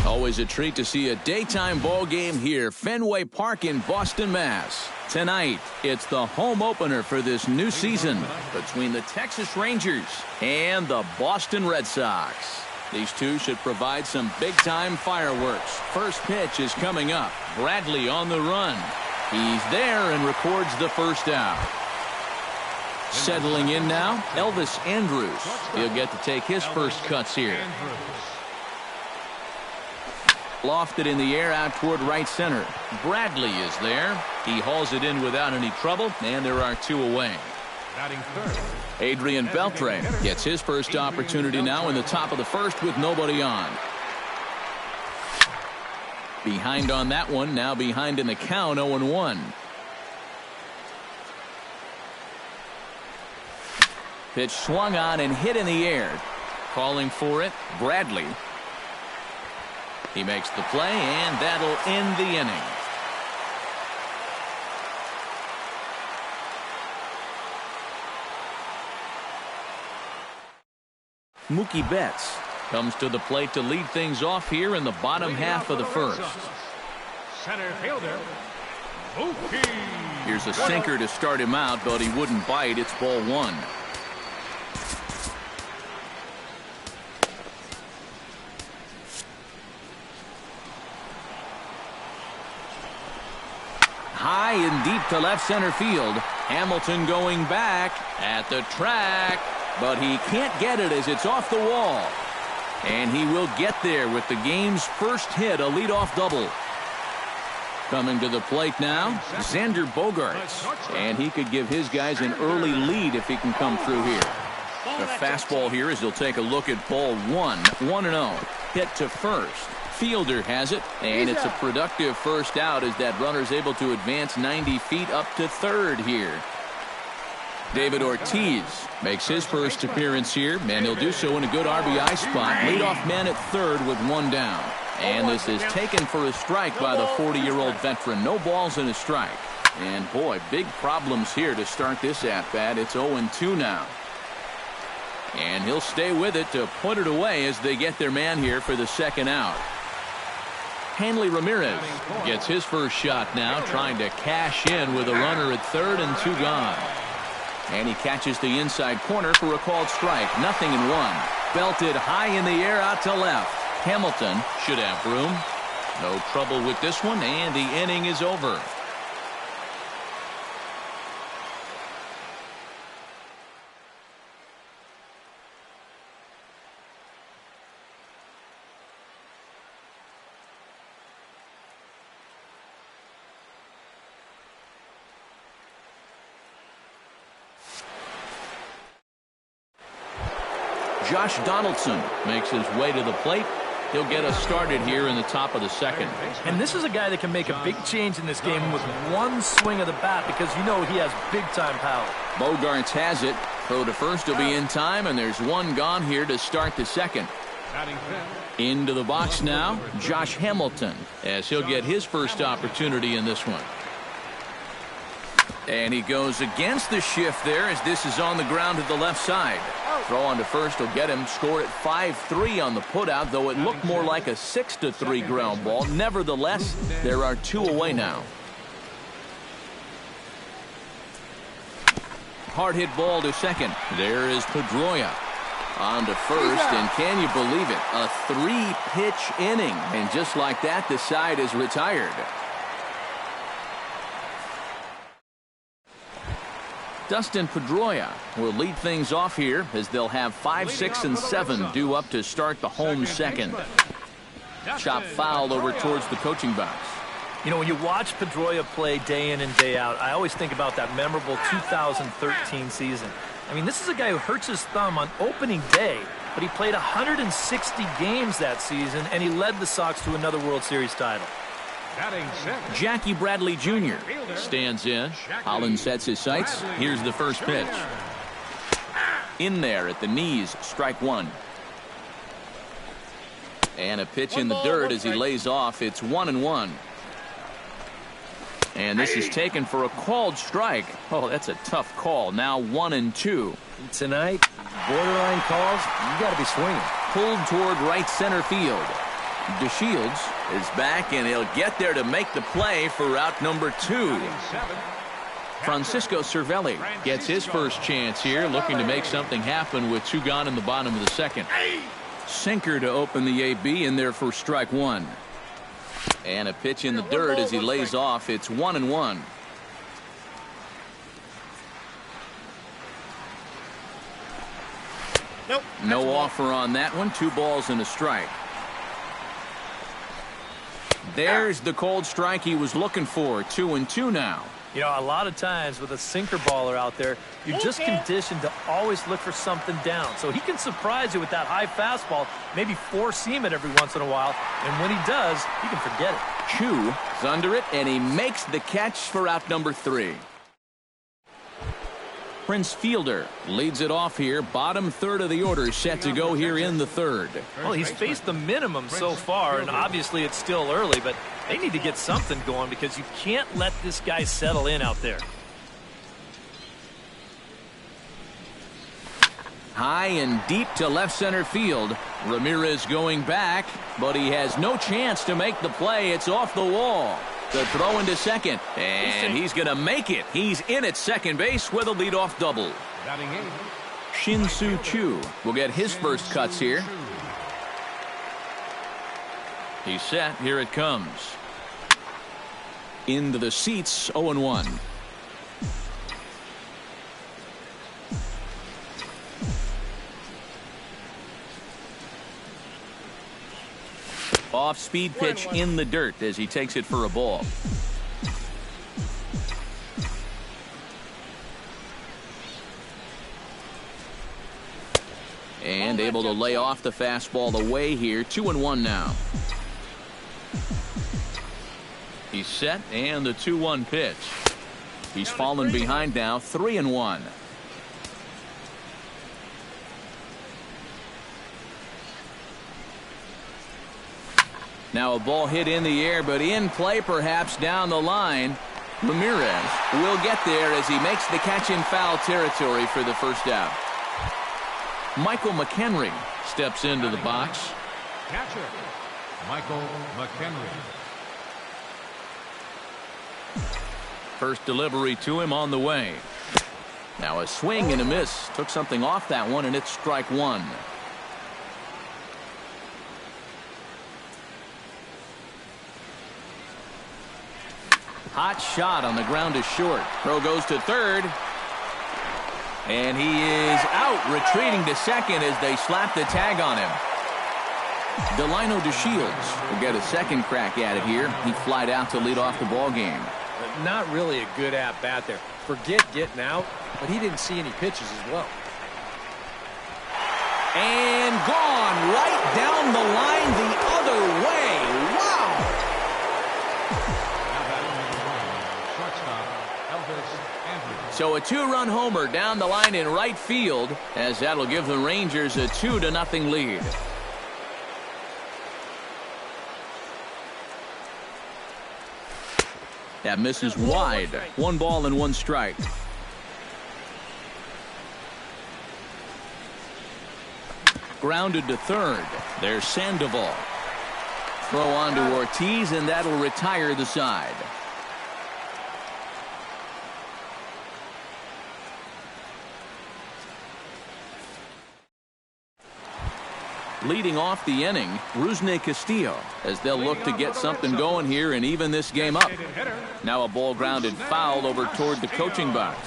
Always a treat to see a daytime ball game here, Fenway Park in Boston, Mass. Tonight, it's the home opener for this new season between the Texas Rangers and the Boston Red Sox. These two should provide some big-time fireworks. First pitch is coming up. Bradley on the run. He's there and records the first out. Settling in now, Elvis Andrus. He'll get to take his first cuts here. Lofted in the air out toward right center. Bradley is there. He hauls it in without any trouble, and there are two away. Adrian Beltre gets his first opportunity now in the top of the first with nobody on. Behind on that one, now behind in the count, 0-1. Pitch swung on and hit in the air. Calling for it, Bradley. He makes the play, and that'll end the inning. Mookie Betts comes to the plate to lead things off here in the bottom half of the first. Center fielder, Mookie. Here's a sinker to start him out, but he wouldn't bite. It's ball one. High and deep to left center field. Hamilton going back at the track, but he can't get it as it's off the wall. And he will get there with the game's first hit, a leadoff double. Coming to the plate now, Xander Bogaerts. And he could give his guys an early lead if he can come through here. The fastball here as he'll take a look at ball one. 1-0. Hit to first. Fielder has it, and it's a productive first out as that runner's able to advance 90 feet up to third here. David Ortiz makes his first appearance here, and he'll do so in a good RBI spot. Leadoff man at third with one down. And this is taken for a strike by the 40-year-old veteran. No balls and a strike. And boy, big problems here to start this at-bat. It's 0-2 now. And he'll stay with it to put it away as they get their man here for the second out. Hanley Ramirez gets his first shot now, trying to cash in with a runner at third and two gone. And he catches the inside corner for a called strike. 0-1. Belted high in the air out to left. Hamilton should have room. No trouble with this one, and the inning is over. Josh Donaldson makes his way to the plate. He'll get us started here in the top of the second. And this is a guy that can make a big change in this game with one swing of the bat because you know he has big-time power. Bogaerts has it. Throw to first will be in time, and there's one gone here to start the second. Into the box now, Josh Hamilton, as he'll get his first opportunity in this one. And he goes against the shift there as this is on the ground to the left side. Throw on to first will get him. Score at 5-3 on the putout, though it looked more like a 6-3 ground ball. Nevertheless, there are two away now. Hard hit ball to second. There is Pedroia. On to first, and can you believe it? A 3-pitch inning. And just like that, the side is retired. Dustin Pedroia will lead things off here as they'll have 5, 6, and 7 due up to start the home second. Chop foul over towards the coaching box. You know, when you watch Pedroia play day in and day out, I always think about that memorable 2013 season. I mean, this is a guy who hurts his thumb on opening day, but he played 160 games that season, and he led the Sox to another World Series title. Jackie Bradley Jr. stands in. Holland sets his sights. Here's the first pitch. In there at the knees, strike one. And a pitch in the dirt as he lays off. It's 1-1. And this is taken for a called strike. Oh, that's a tough call. Now 1-2. Tonight, borderline calls, you got to be swinging. Pulled toward right center field. DeShields is back, and he'll get there to make the play for route number 2. Francisco Cervelli gets his first chance here, looking to make something happen with 2 gone in the bottom of the second. Sinker to open the AB in there for strike 1. And a pitch in the dirt as he lays off. It's 1-1. Nope. No offer on that one. 2 balls and a strike. There's the cold strike he was looking for. 2-2 now. You know, a lot of times with a sinker baller out there, you're just conditioned to always look for something down. So he can surprise you with that high fastball, maybe four-seam it every once in a while. And when he does, you can forget it. Chu is under it, and he makes the catch for out number 3. Prince Fielder leads it off here. Bottom third of the order set to go here in the third. Well, he's faced the minimum so far, and obviously it's still early, but they need to get something going because you can't let this guy settle in out there. High and deep to left center field. Ramirez going back, but he has no chance to make the play. It's off the wall. The throw into second, and he's going to make it. He's in at second base with a leadoff double. Shin-Soo Choo will get his first cuts here. He's set. Here it comes. Into the seats, 0-1. Off-speed pitch in the dirt as he takes it for a ball. And able to lay off the fastball away here. 2-1 now. He's set, and the 2-1 pitch. He's fallen behind now. 3-1. Now a ball hit in the air, but in play perhaps down the line. Ramirez will get there as he makes the catch in foul territory for the first out. Michael McHenry steps into the box. Catcher, Michael McHenry. First delivery to him on the way. Now a swing and a miss. Took something off that one, and it's strike 1. Hot shot on the ground is short. Throw goes to third. And he is out, retreating to second as they slap the tag on him. Delino DeShields will get a second crack at it here. He flied out to lead off the ball game. Not really a good at-bat there. Forget getting out, but he didn't see any pitches as well. And gone right down the line the other way. Wow! So a 2-run homer down the line in right field, as that'll give the Rangers a 2-0 lead. That misses wide. 1 ball and 1 strike. Grounded to third. There's Sandoval. Throw on to Ortiz, and that'll retire the side. Leading off the inning, Rusney Castillo, as they'll look to get something going here and even this game up. Now a ball grounded foul over toward the coaching box.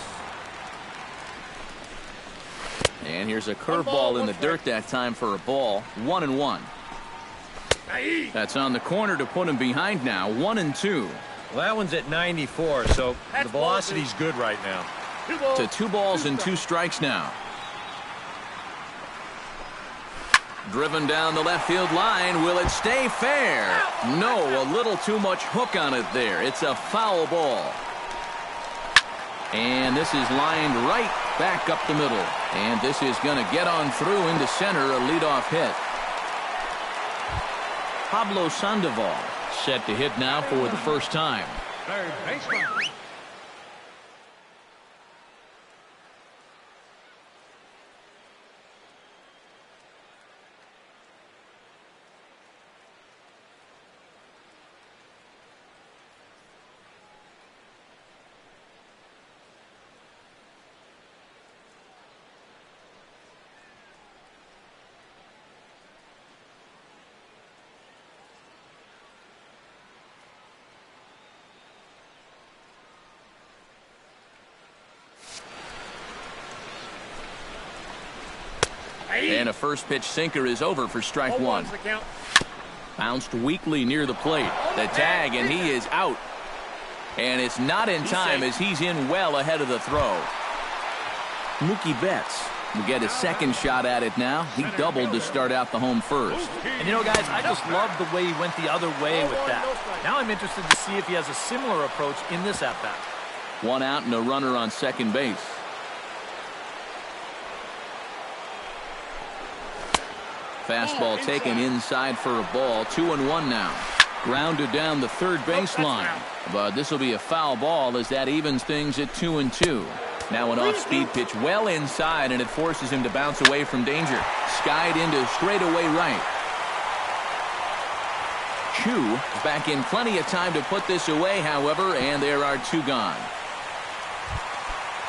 And here's a curveball in the dirt that time for a ball. 1-1. That's on the corner to put him behind now. 1-2. Well, that one's at 94, so the velocity's good right now. To 2 balls and 2 strikes now. Driven down the left field line. Will it stay fair? No, a little too much hook on it there. It's a foul ball. And this is lined right back up the middle. And this is going to get on through into center, a leadoff hit. Pablo Sandoval set to hit now for the first time. Third baseman. And a first pitch sinker is over for strike one. Bounced weakly near the plate. The tag, and he is out. And it's not in time as he's in well ahead of the throw. Mookie Betts will get his second shot at it now. He doubled to start out the home first. And you know, guys, I just love the way he went the other way with that. Now I'm interested to see if he has a similar approach in this at-bat. One out and a runner on second base. Fastball taken inside for a ball. 2-1 now. Grounded down the third baseline. But this will be a foul ball as that evens things at 2-2. Now an off-speed pitch well inside, and it forces him to bounce away from danger. Skied into straightaway right. Chu back in plenty of time to put this away, however, and there are two gone.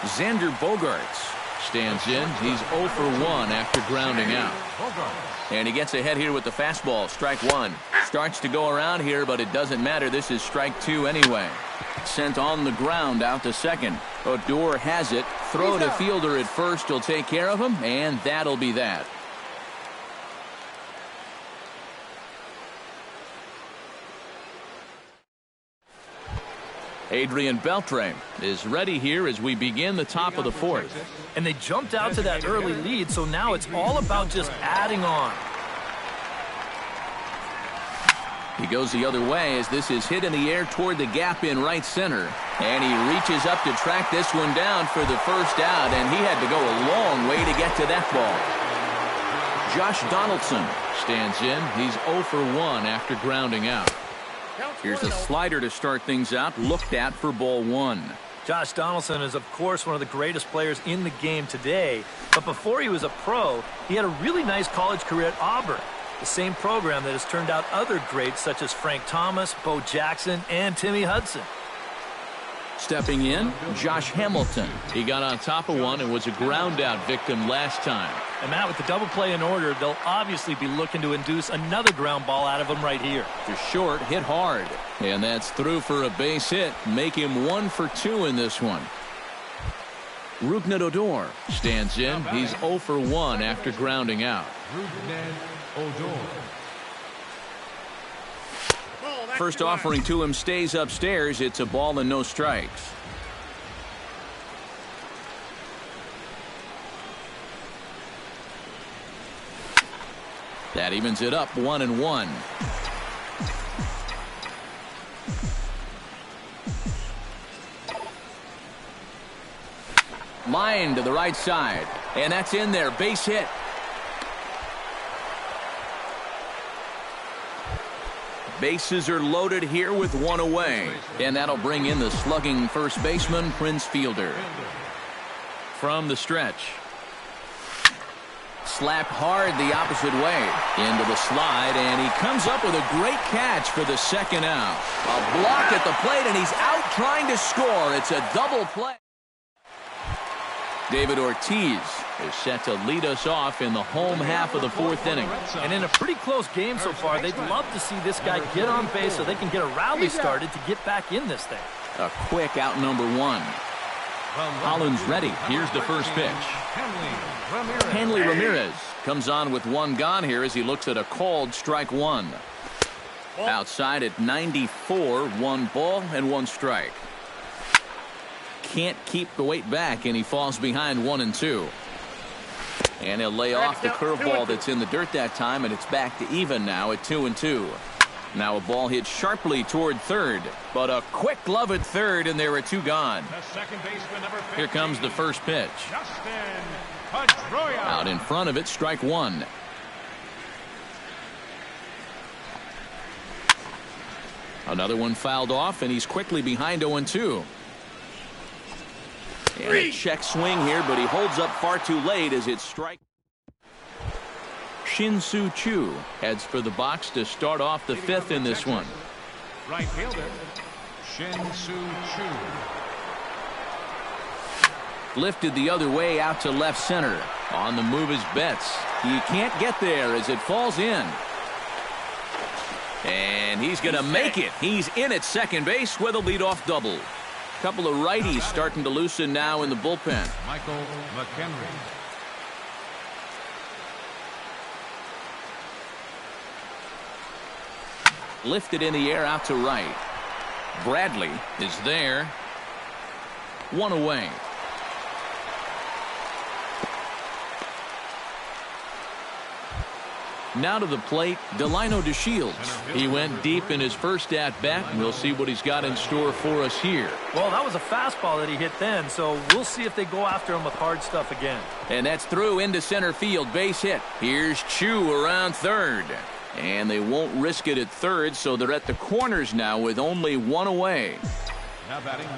Xander Bogaerts stands in. He's 0 for 1 after grounding out. And he gets ahead here with the fastball. Strike one. Starts to go around here, but it doesn't matter. This is strike two anyway. Sent on the ground out to second. Odor has it. Throw to fielder at first will take care of him, and that'll be that. Adrian Beltre is ready here as we begin the top of the fourth. And they jumped out to that early lead, so now it's all about just adding on. He goes the other way as this is hit in the air toward the gap in right center. And he reaches up to track this one down for the first out, and he had to go a long way to get to that ball. Josh Donaldson stands in. He's 0 for 1 after grounding out. Here's a slider to start things out, looked at for ball one. Josh Donaldson is, of course, one of the greatest players in the game today. But before he was a pro, he had a really nice college career at Auburn, the same program that has turned out other greats such as Frank Thomas, Bo Jackson, and Timmy Hudson. Stepping in, Josh Hamilton. He got on top of one and was a ground-out victim last time. And Matt, with the double play in order, they'll obviously be looking to induce another ground ball out of him right here. To short, hit hard. And that's through for a base hit. Make him 1 for 2 in this one. Rougned Odor stands in. He's 0 for 1 after grounding out. First offering to him stays upstairs. It's a ball and no strikes. That evens it up 1-1. Line to the right side, and that's in there. Base hit. Bases are loaded here with one away, and that'll bring in the slugging first baseman, Prince Fielder. From the stretch. Slapped hard the opposite way into the slide, and he comes up with a great catch for the second out. A block at the plate, and he's out trying to score. It's a double play. David Ortiz is set to lead us off in the home half of the fourth inning. And in a pretty close game so far, they'd love to see this guy get on base so they can get a rally started to get back in this thing. A quick out number one. Collins ready. Here's the first pitch. Hanley Ramirez comes on with one gone here as he looks at a called strike one. Outside at 94, 1 ball and 1 strike. Can't keep the weight back, and he falls behind 1-2. And he'll lay off the curveball that's in the dirt that time, and it's back to even now at 2-2. Now a ball hit sharply toward third, but a quick glove at third, and there are 2 gone. Here comes the first pitch. Out in front of it, strike one. Another one fouled off, and he's quickly behind 0-2. And a check swing here, but he holds up far too late as it's strike. Shin-Soo Choo heads for the box to start off the 5th in this one. Right fielder, Shin-Soo Choo. Lifted the other way out to left center. On the move is Betts. He can't get there as it falls in. And he's going to make it. He's in at second base with a leadoff double. Couple of righties starting to loosen now in the bullpen. Michael McHenry. Lifted in the air out to right. Bradley is there. One away. Now to the plate, Delino DeShields. He went deep in his first at-bat, and we'll see what he's got in store for us here. Well, that was a fastball that he hit then, so we'll see if they go after him with hard stuff again. And that's through into center field, base hit. Here's Chu around third. And they won't risk it at third, so they're at the corners now with only one away.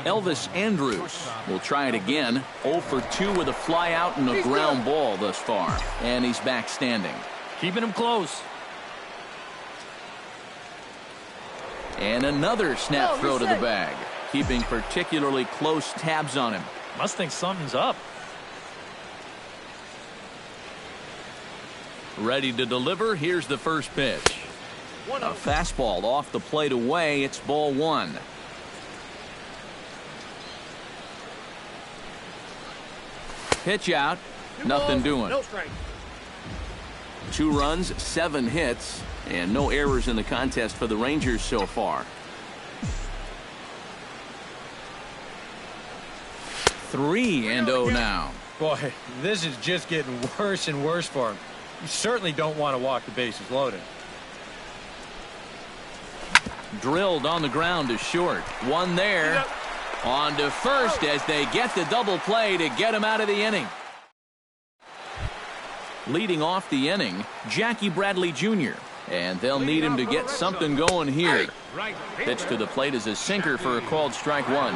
Elvis Andrus will try it again. 0 for 2 with a fly out and a ground ball thus far. And he's back standing. Keeping him close. And another snap throw to the bag. Keeping particularly close tabs on him. Must think something's up. Ready to deliver. Here's the first pitch. A fastball off the plate away. It's ball one. Pitch out. Nothing doing. No strike. 2 runs, 7 hits, and no errors in the contest for the Rangers so far. 3-0 now. Boy, this is just getting worse and worse for him. You certainly don't want to walk the bases loaded. Drilled on the ground to short. One there. On to first as they get the double play to get him out of the inning. Leading off the inning, Jackie Bradley Jr. And they'll need him to get something going here. Pitch to the plate is a sinker for a called strike one.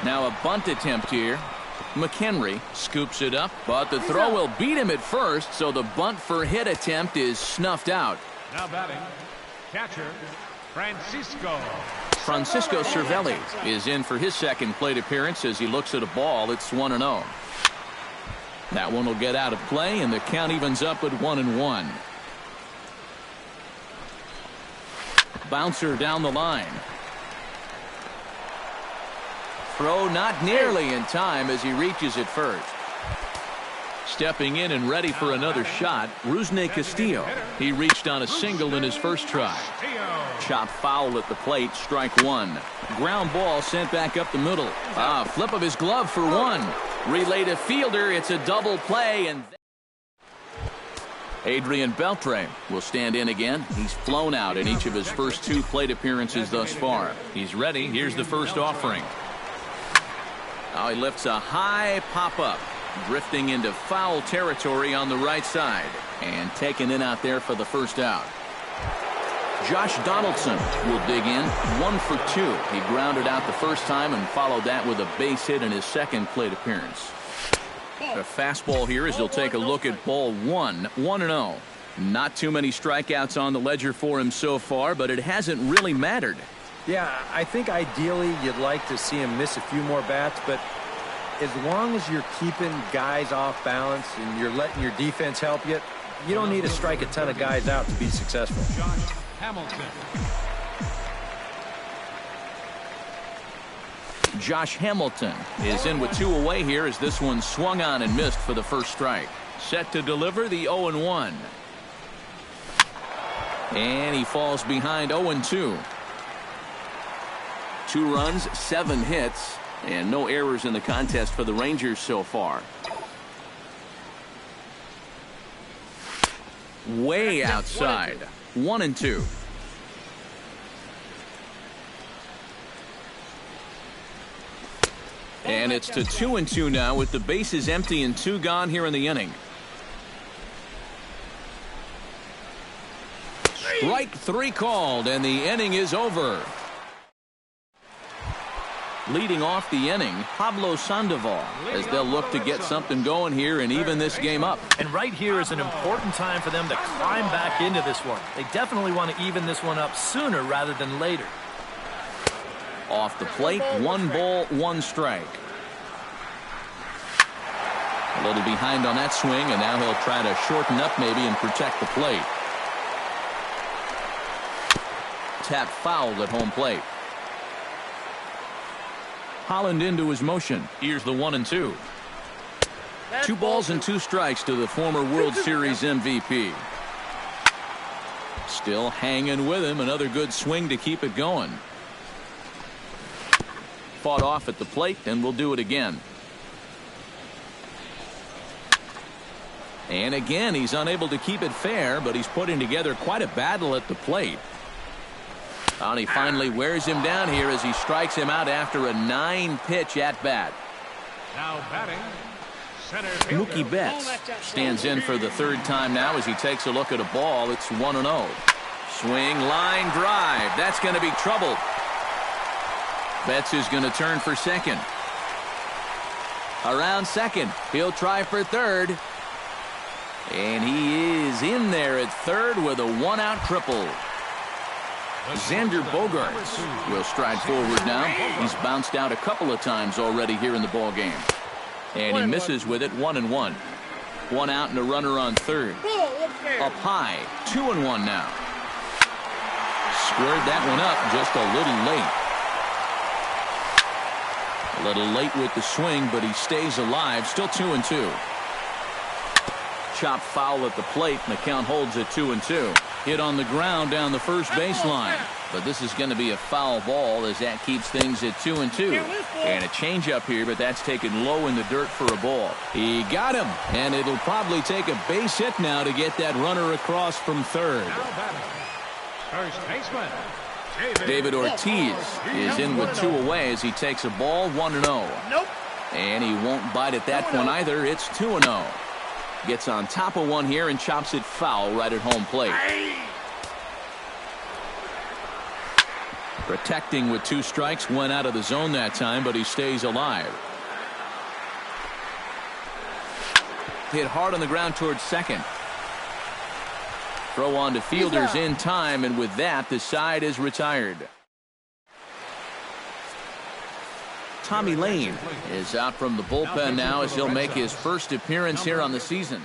Now a bunt attempt here. McHenry scoops it up, but the throw will beat him at first, so the bunt for hit attempt is snuffed out. Now batting, catcher, Francisco Cervelli is in for his second plate appearance as he looks at a ball. It's 1-0. That one will get out of play, and the count evens up at 1-1. Bouncer down the line. Throw not nearly in time as he reaches it first. Stepping in and ready for another shot, Rusney Castillo. He reached on a single in his first try. Chop foul at the plate, strike one. Ground ball sent back up the middle. Flip of his glove for one. Relay to fielder, it's a double play, and Adrian Beltre will stand in again. He's flown out in each of his first 2 plate appearances thus far. He's ready. Here's the first offering. Now he lifts a high pop-up, drifting into foul territory on the right side, and taken in out there for the first out. Josh Donaldson will dig in. 1 for 2. He grounded out the first time and followed that with a base hit in his second plate appearance. A fastball here as he'll take a look at ball one. 1-0. Not too many strikeouts on the ledger for him so far, but it hasn't really mattered. Yeah, I think ideally you'd like to see him miss a few more bats, but as long as you're keeping guys off balance and you're letting your defense help you, you don't need to strike a ton of guys out to be successful. Josh Hamilton. Josh Hamilton is in with 2 away here as this one swung on and missed for the first strike. Set to deliver the 0-1. And he falls behind 0-2. 2 runs, 7 hits, and no errors in the contest for the Rangers so far. Way outside. 1-2. And it's to 2-2 now with the bases empty and 2 gone here in the inning. Strike 3 called, and the inning is over. Leading off the inning, Pablo Sandoval, as they'll look to get something going here and even this game up. And right here is an important time for them to climb back into this one. They definitely want to even this one up sooner rather than later. Off the plate, 1 ball, 1 strike. A little behind on that swing, and now he'll try to shorten up maybe and protect the plate. Tap fouled at home plate. Holland into his motion. Here's the 1-2. 2 balls and 2 strikes to the former World Series MVP. Still hanging with him. Another good swing to keep it going. Fought off at the plate, and we'll do it again. And again, he's unable to keep it fair, but he's putting together quite a battle at the plate. And he finally wears him down here as he strikes him out after a 9-pitch at-bat. Now batting, center fielder. Mookie Betts stands in for the third time now as he takes a look at a ball. It's 1-0. Swing, line drive. That's going to be trouble. Betts is going to turn for second. Around second. He'll try for third. And he is in there at third with a 1-out triple. Xander Bogaerts will stride forward now. He's bounced out a couple of times already here in the ball game. And he misses with it. 1-1. 1 out and a runner on third. Up high. 2-1 now. Squared that one up just a little late. A little late with the swing, but he stays alive. Still 2-2. Chop foul at the plate, and the count holds at 2-2. Hit on the ground down the first baseline. But this is going to be a foul ball as that keeps things at 2-2. And a changeup here, but that's taken low in the dirt for a ball. He got him, and it'll probably take a base hit now to get that runner across from third. First baseman, David Ortiz is in with 2 away as he takes a ball. 1-0. Nope. And he won't bite at that one either. It's 2-0. Gets on top of one here and chops it foul right at home plate. Protecting with 2 strikes, went out of the zone that time, but he stays alive. Hit hard on the ground towards second. Throw on to fielders in time, and with that, the side is retired. Tommy Lane is out from the bullpen now as he'll make his first appearance here on the season.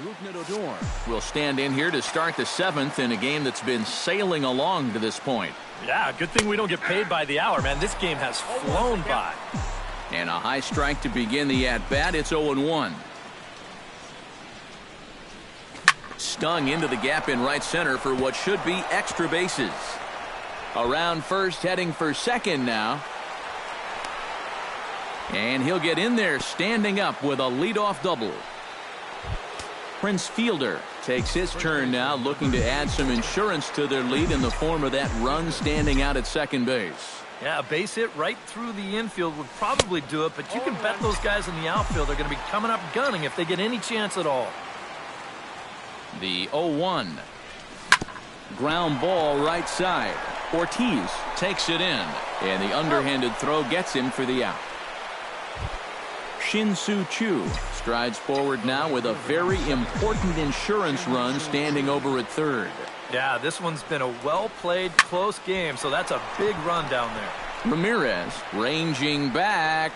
Rougned Odor will stand in here to start the 7th in a game that's been sailing along to this point. Yeah, good thing we don't get paid by the hour, man. This game has flown by. And a high strike to begin the at-bat. It's 0-1. Stung into the gap in right center for what should be extra bases. Around first, heading for second now. And he'll get in there standing up with a leadoff double. Prince Fielder takes his turn now, looking to add some insurance to their lead in the form of that run standing out at second base. Yeah, a base hit right through the infield would probably do it, but you can bet those guys in the outfield are going to be coming up gunning if they get any chance at all. The 0-1. Ground ball right side. Ortiz takes it in, and the underhanded throw gets him for the out. Shin-Soo Choo strides forward now with a very important insurance run standing over at third. Yeah, this one's been a well-played, close game, so that's a big run down there. Ramirez ranging back,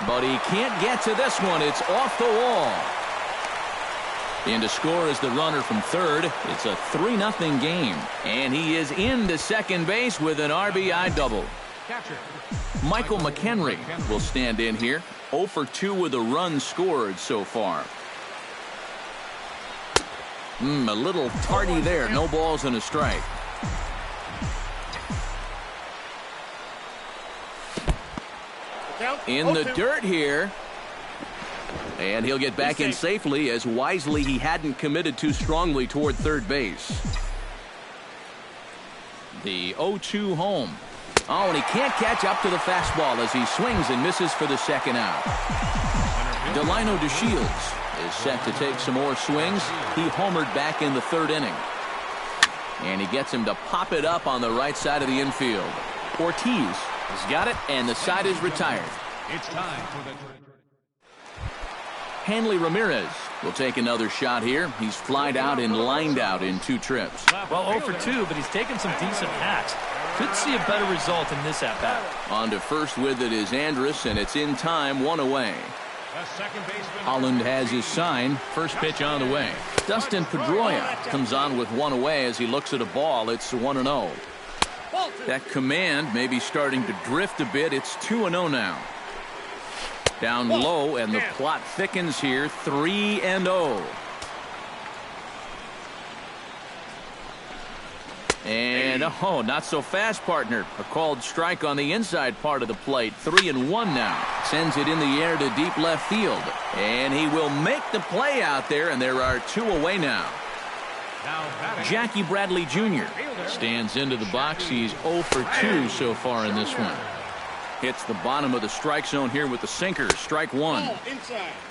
but he can't get to this one. It's off the wall. In to score is the runner from third. It's a 3-0 game, and he is into second base with an RBI double. catcher. Michael McHenry will stand in here. 0 for 2 with a run scored so far. A little tardy there. No balls and a strike. In the dirt here. And he'll get back in safely, as wisely he hadn't committed too strongly toward third base. The 0-2 home. Oh, and he can't catch up to the fastball as he swings and misses for the second out. Delino DeShields is set to take some more swings. He homered back in the third inning. And he gets him to pop it up on the right side of the infield. Ortiz has got it, and the side is retired. It's time for the... Hanley Ramirez will take another shot here. He's flied out and lined out in 2 trips. Well, 0 for 2, but he's taken some decent hacks. Could see a better result in this at-bat. On to first with it is Andrus, and it's in time, 1 away. The second baseman. Holland has his sign. First pitch on the way. Dustin Pedroia comes on with 1 away as he looks at a ball. It's 1-0. That command may be starting to drift a bit. It's 2-0 now. Down low, and the plot thickens here. 3-0. And, oh, not so fast, partner. A called strike on the inside part of the plate. 3-1 now. Sends it in the air to deep left field. And he will make the play out there, and there are 2 away now. Jackie Bradley Jr. stands into the box. He's 0 for 2 so far in this one. Hits the bottom of the strike zone here with the sinker. Strike 1.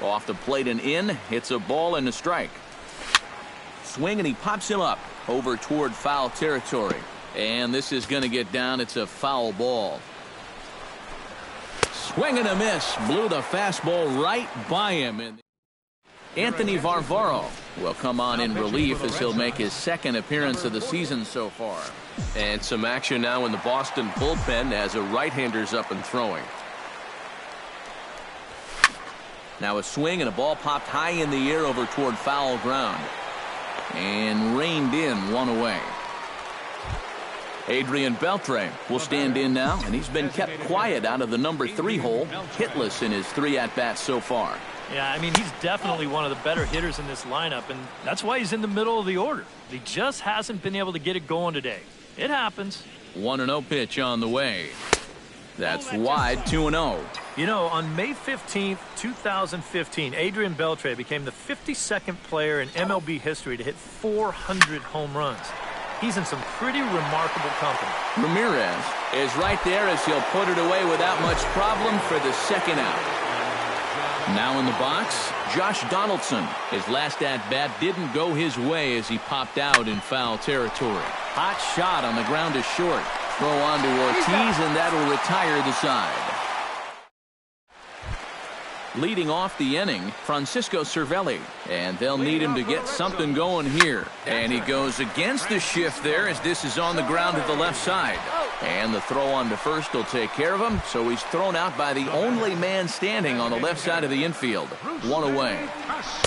Off the plate and in. Hits a ball and a strike. Swing, and he pops him up over toward foul territory. And this is going to get down. It's a foul ball. Swing and a miss. Blew the fastball right by him. Anthony Varvaro will come on in relief as he'll make his second appearance of the season so far. And some action now in the Boston bullpen as a right-hander's up and throwing. Now a swing, and a ball popped high in the air over toward foul ground. And reined in, 1 away. Adrian Beltre will stand in now, and he's been kept quiet out of the number 3 hole, hitless in his 3 at-bats so far. Yeah, I mean, he's definitely one of the better hitters in this lineup, and that's why he's in the middle of the order. He just hasn't been able to get it going today. It happens. 1-0 pitch on the way. That's wide, 2-0. You know, on May 15th, 2015, Adrian Beltre became the 52nd player in MLB history to hit 400 home runs. He's in some pretty remarkable company. Ramirez is right there as he'll put it away without much problem for the second out. Now in the box, Josh Donaldson. His last at-bat didn't go his way as he popped out in foul territory. Hot shot on the ground to short. Throw on to Ortiz, and that'll retire the side. Leading off the inning, Francisco Cervelli. And they'll need him to get something going here. And he goes against the shift there as this is on the ground to the left side. And the throw on to first will take care of him. So he's thrown out by the only man standing on the left side of the infield. 1 away.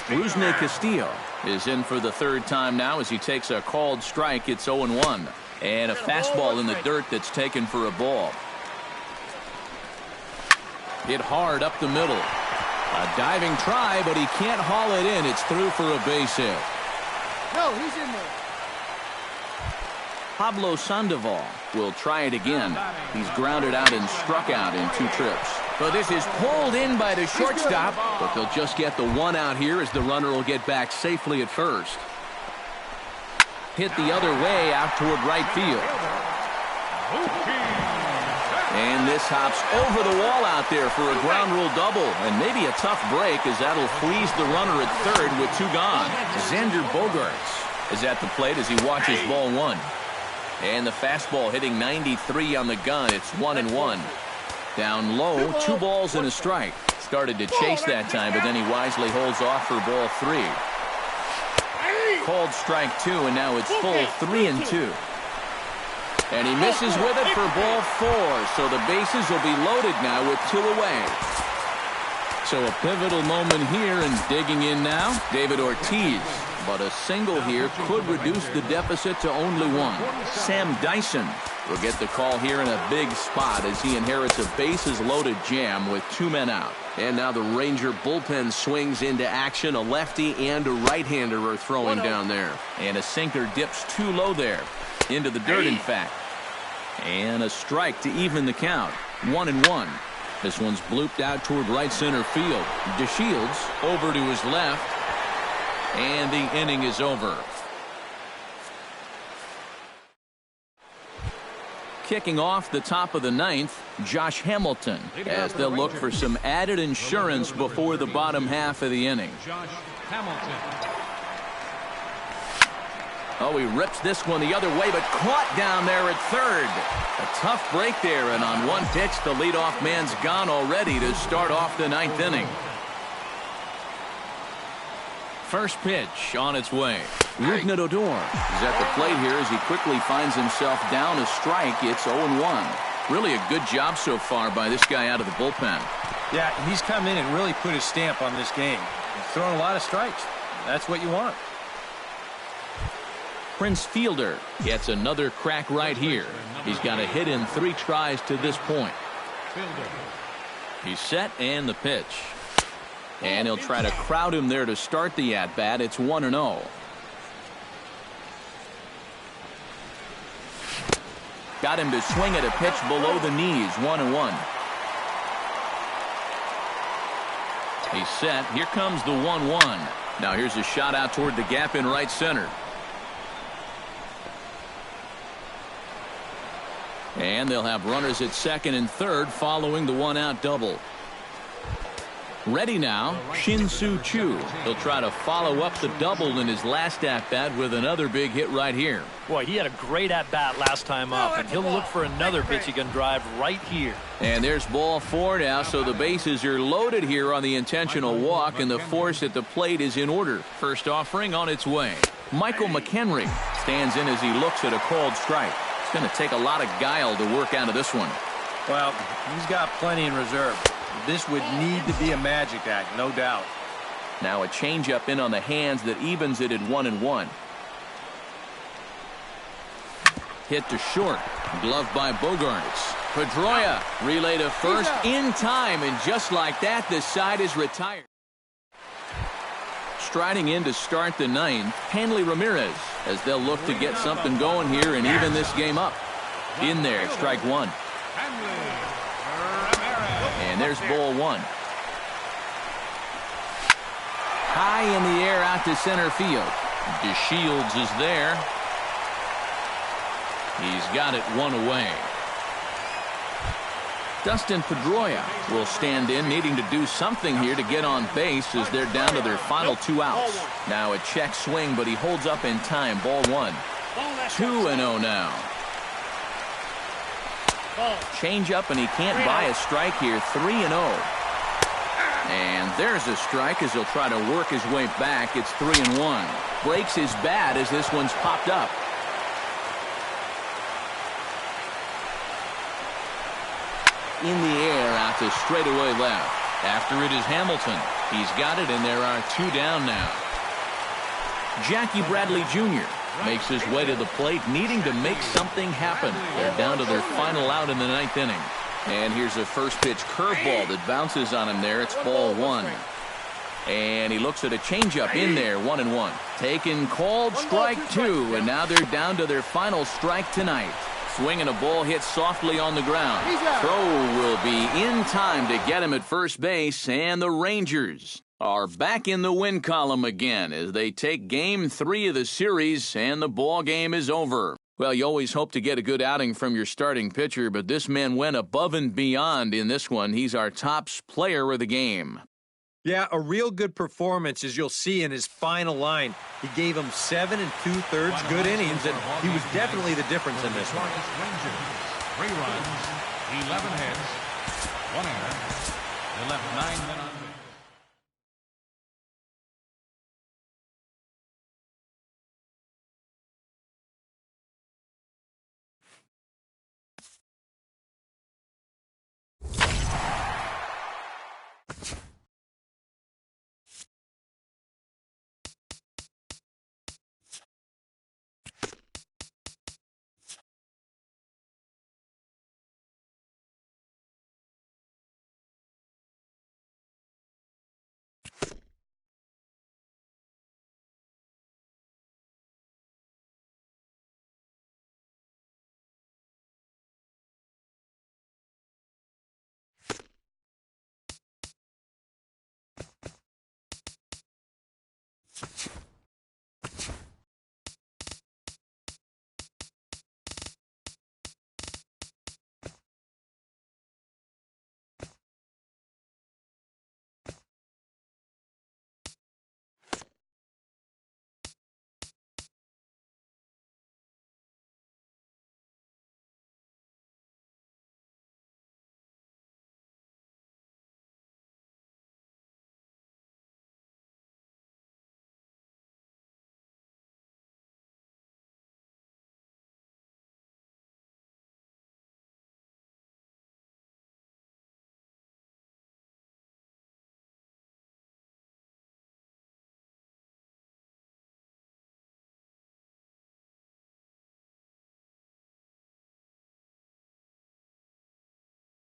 Rusney Castillo is in for the 3rd time now as he takes a called strike. It's 0-1. And a fastball in the dirt that's taken for a ball. Hit hard up the middle. A diving try, but he can't haul it in. It's through for a base hit. No, he's in there. Pablo Sandoval will try it again. He's grounded out and struck out in 2 trips. So this is pulled in by the shortstop, but they'll just get the 1 out here as the runner will get back safely at first. Hit the other way out toward right field. And this hops over the wall out there for a ground rule double. And maybe a tough break as that'll freeze the runner at 3rd with 2 gone. Xander Bogaerts is at the plate as he watches ball 1. And the fastball hitting 93 on the gun. It's 1-1. Down low, 2 balls and a strike. Started to chase that time, but then he wisely holds off for ball 3. Called strike 2, and now it's full 3-2. And he misses with it for ball 4. So the bases will be loaded now with 2 away. So a pivotal moment here, and digging in now, David Ortiz. But a single here could reduce the deficit to only 1. Sam Dyson will get the call here in a big spot as he inherits a bases-loaded jam with 2 men out. And now the Ranger bullpen swings into action. A lefty and a right-hander are throwing down there. And a sinker dips too low there. Into the dirt, in fact. And a strike to even the count. 1-1. This one's blooped out toward right center field. DeShields over to his left. And the inning is over. Kicking off the top of the 9th, Josh Hamilton, as they'll look for some added insurance before the bottom half of the inning. Josh Hamilton. Oh, he rips this one the other way, but caught down there at 3rd. A tough break there, and on 1 pitch, the leadoff man's gone already to start off the 9th inning. First pitch on its way. Rougned Odor is at the plate here as he quickly finds himself down a strike. It's 0-1. Really a good job so far by this guy out of the bullpen. Yeah, he's come in and really put his stamp on this game. He's thrown a lot of strikes. That's what you want. Prince Fielder gets another crack right here. He's got a hit in 3 tries to this point. He's set, and the pitch. And he'll try to crowd him there to start the at-bat. It's 1-0. Got him to swing at a pitch below the knees, 1-1. He's set. Here comes the 1-1. Now here's a shot out toward the gap in right center. And they'll have runners at second and third following the one-out double. Ready now, Shin-Soo Choo. He'll try to follow up the double in his last at-bat with another big hit right here. Boy, he had a great at-bat last time up, and he'll look for another pitch he can drive right here. And there's ball 4 now, so the bases are loaded here on the intentional walk, and the force at the plate is in order. First offering on its way. Michael McHenry stands in as he looks at a called strike. It's going to take a lot of guile to work out of this one. Well, he's got plenty in reserve. This would need to be a magic act, no doubt. Now a changeup in on the hands that evens it at 1-1. Hit to short. Glove by Bogaerts. Pedroia relay to first in time, and just like that, the side is retired. Striding in to start the 9th, Hanley Ramirez, as they'll look to get something going here and even this game up. In there, strike 1. And there's ball 1. High in the air out to center field. DeShields is there. He's got it 1 away. Dustin Pedroia will stand in, needing to do something here to get on base as they're down to their final 2 outs. Now a check swing, but he holds up in time. Ball 1. 2-0 now. Change up, and he can't buy a strike here. 3-0. And there's a strike as he'll try to work his way back. It's 3-1. Breaks his bat as this one's popped up. In the air out to straightaway left. After it is Hamilton. He's got it, and there are 2 down now. Jackie Bradley Jr. makes his way to the plate, needing to make something happen. They're down to their final out in the 9th inning. And here's a first pitch curveball that bounces on him there. It's ball 1. And he looks at a changeup in there, 1-1. Taken, called, strike 2. And now they're down to their final strike tonight. Swinging a ball hit softly on the ground. Throw will be in time to get him at first base, and the Rangers are back in the win column again as they take game 3 of the series, and the ball game is over. Well, you always hope to get a good outing from your starting pitcher, but this man went above and beyond in this one. He's our top player of the game. Yeah, a real good performance, as you'll see in his final line. He gave him 7 2/3 good innings, and he was definitely the difference in this one. 3 runs, 11 hits, 1 error. They left 9 men on.